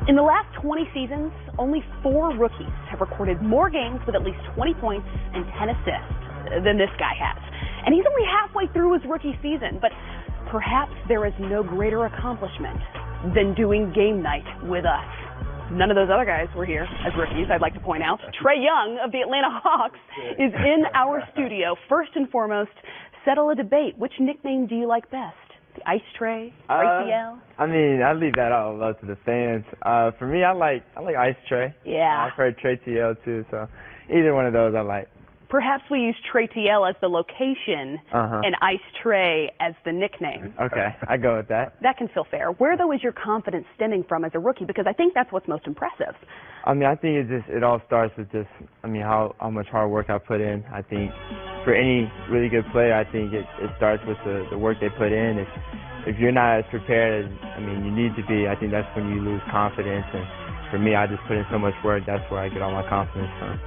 In the last 20 seasons, only 4 rookies have recorded more games with at least 20 points and 10 assists than this guy has. And he's only halfway through his rookie season, but perhaps there is no greater accomplishment than doing game night with us. None of those other guys were here as rookies, I'd like to point out. Trae Young of the Atlanta Hawks is in our studio. First and foremost, settle a debate. Which nickname do you like best? The Ice Trae, TL? I mean, I leave that all up to the fans. For me, I like Ice Trae. Yeah. I've heard Trae TL too, so either one of those I like. Perhaps we use Trae TL as the location and Ice Trae as the nickname. Okay, I go with that. That can feel fair. Where, though, is your confidence stemming from as a rookie? Because I think that's what's most impressive. I mean, I think it all starts with just, how much hard work I put in. I think for any really good player, I think it starts with the work they put in. If you're not as prepared as, you need to be, I think that's when you lose confidence. And for me, I just put in so much work. That's where I get all my confidence from.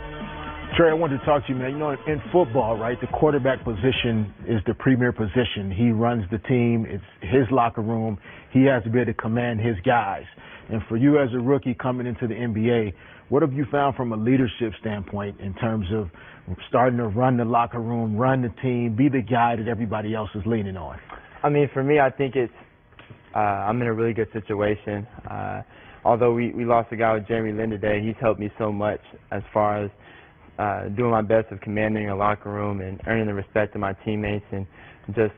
Trae, I wanted to talk to you, man. In football, right, the quarterback position is the premier position. He runs the team. It's his locker room. He has to be able to command his guys. And for you as a rookie coming into the NBA, what have you found from a leadership standpoint in terms of starting to run the locker room, run the team, be the guy that everybody else is leaning on? For me, I think I'm in a really good situation. Although we lost a guy with Jeremy Lin today, he's helped me so much as far as doing my best of commanding a locker room and earning the respect of my teammates and just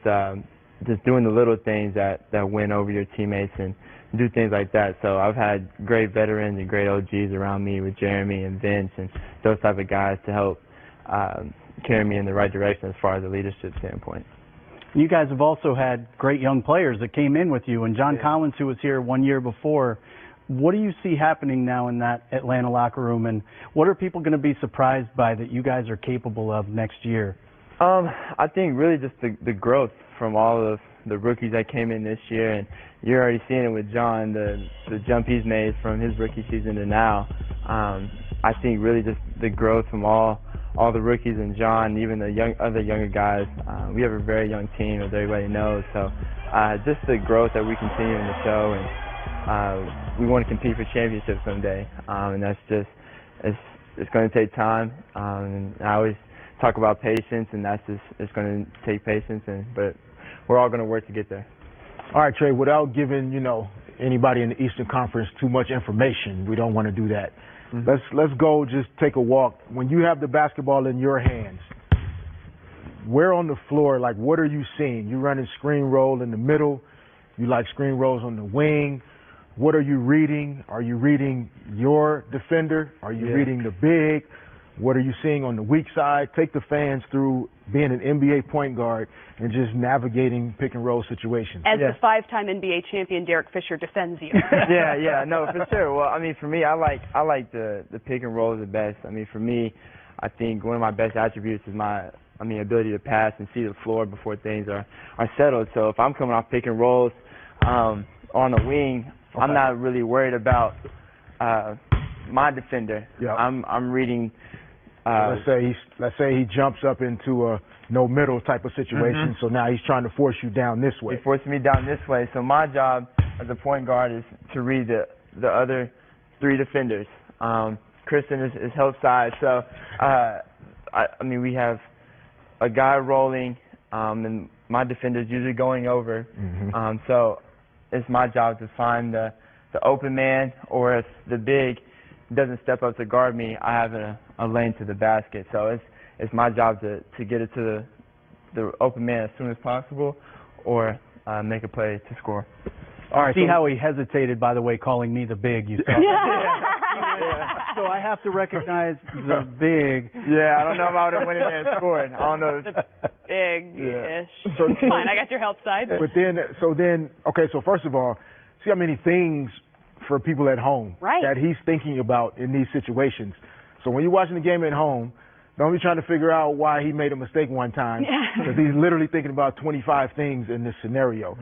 doing the little things that win over your teammates and do things like that. So I've had great veterans and great OGs around me with Jeremy and Vince and those type of guys to help carry me in the right direction as far as a leadership standpoint. You guys have also had great young players that came in with you, and John Collins, who was here 1 year before. What do you see happening now in that Atlanta locker room, and what are people going to be surprised by that you guys are capable of next year? I think really just the growth from all of the rookies that came in this year, and you're already seeing it with John, the jump he's made from his rookie season to now. I think really just the growth from all the rookies and John, even the other younger guys. We have a very young team, as everybody knows. So just the growth that we continue in the show, and we want to compete for championships someday, and that's just it's going to take time. And I always talk about patience, and it's going to take patience, but we're all going to work to get there. All right, Trae. Without giving anybody in the Eastern Conference too much information, we don't want to do that. Let's go. Just take a walk. When you have the basketball in your hands, where on the floor? Like, what are you seeing? You running screen roll in the middle. You like screen rolls on the wing. What are you reading? Are you reading your defender? Are you reading the big? What are you seeing on the weak side? Take the fans through being an NBA point guard and just navigating pick and roll situations. As the 5-time NBA champion Derek Fisher defends you. No, for sure. Well, for me, I like the pick and roll the best. For me, I think one of my best attributes is my ability to pass and see the floor before things are settled. So if I'm coming off pick and rolls on the wing, I'm not really worried about my defender. I'm reading. Let's say he jumps up into a no middle type of situation. So now he's trying to force you down this way. He forced me down this way. So my job as a point guard is to read the other 3 defenders. Kristen is help side. So we have a guy rolling, and my defender's usually going over. So it's my job to find the open man, or if the big doesn't step up to guard me, I have a lane to the basket. So it's my job to get it to the open man as soon as possible, or make a play to score. All right. See how he hesitated, by the way, calling me the big. You saw. So I have to recognize the big. I don't know if I would have went in there and scored. I don't know. Big-ish. So, fine, I got your help side. But so first of all, see how many things for people at home that he's thinking about in these situations. So when you're watching the game at home, don't be trying to figure out why he made a mistake one time, because he's literally thinking about 25 things in this scenario.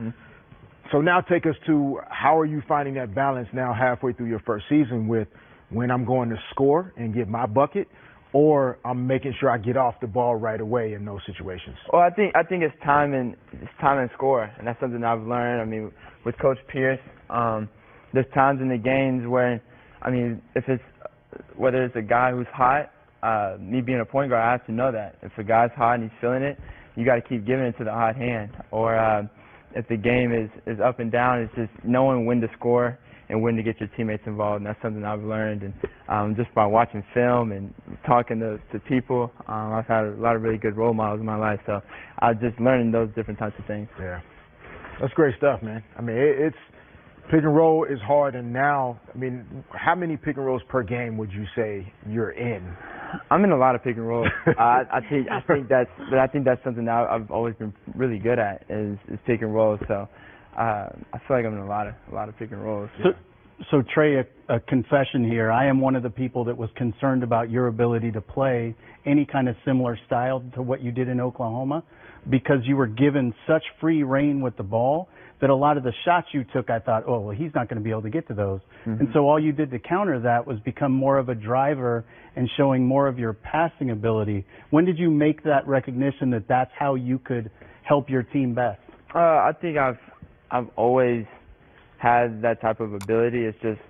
So now take us to how are you finding that balance now halfway through your first season with when I'm going to score and get my bucket, or I'm making sure I get off the ball right away in those situations? Well, I think it's time and score, and that's something I've learned. With Coach Pierce, there's times in the games where, I mean, whether it's a guy who's hot, me being a point guard, I have to know that. If a guy's hot and he's feeling it, you got to keep giving it to the hot hand. Or if the game is up and down, it's just knowing when to score and when to get your teammates involved. And that's something I've learned. And just by watching film and talking to people, I've had a lot of really good role models in my life. So I just learning those different types of things. Yeah. That's great stuff, man. I mean, it's pick and roll is hard. And now, I mean, how many pick and rolls per game would you say you're in? I'm in a lot of pick and rolls. I think that's something that I've always been really good at is pick and rolls. So I feel like I'm in a lot of pick and rolls. So Trae, a confession here. I am one of the people that was concerned about your ability to play any kind of similar style to what you did in Oklahoma, because you were given such free reign with the ball that a lot of the shots you took, I thought, oh, well, he's not going to be able to get to those. Mm-hmm. And so all you did to counter that was become more of a driver and showing more of your passing ability. When did you make that recognition that that's how you could help your team best? I think I've always had that type of ability. It's just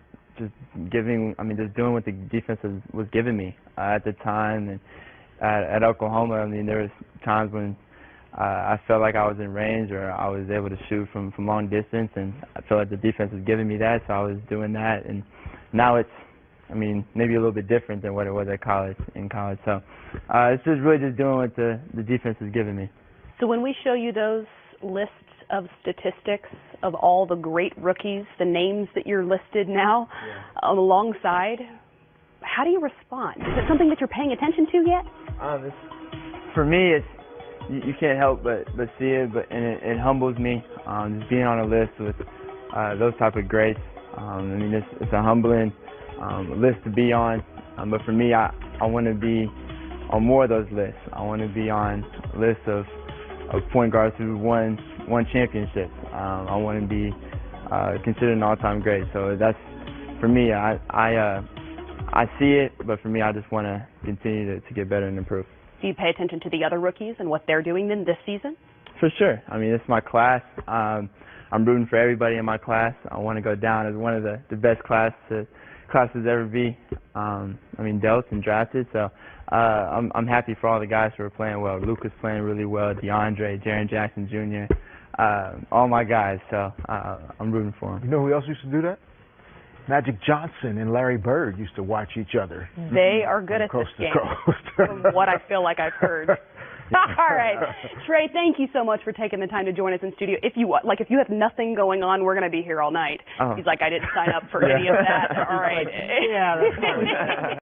doing what the defense was giving me at the time. And at Oklahoma, I mean, there was times when I felt like I was in range or I was able to shoot from long distance, and I felt like the defense was giving me that, so I was doing that. And now it's, I mean, maybe a little bit different than what it was in college. So it's just really just doing what the defense is giving me. So when we show you those lists of statistics of all the great rookies, the names that you're listed now alongside, how do you respond? Is it something that you're paying attention to yet? For me, it's you can't help but see it, and it humbles me just being on a list with those type of greats. I mean, it's a humbling list to be on, but for me, I want to be on more of those lists. I want to be on lists of point guards who won championships. I want to be considered an all-time great. So that's, for me, I see it, but for me, I just want to continue to get better and improve. Do you pay attention to the other rookies and what they're doing then this season? For sure. I mean, it's my class. I'm rooting for everybody in my class. I want to go down as one of the best classes ever be. Dealt and drafted. So I'm happy for all the guys who are playing well. Luka's playing really well. DeAndre, Jaren Jackson Jr., all my guys. So I'm rooting for them. You know who else used to do that? Magic Johnson and Larry Bird used to watch each other. They are good at this game, from what I feel like I've heard. All right, Trae, thank you so much for taking the time to join us in studio. If you have nothing going on, we're going to be here all night. He's like, I didn't sign up for any of that. All right. Yeah, that's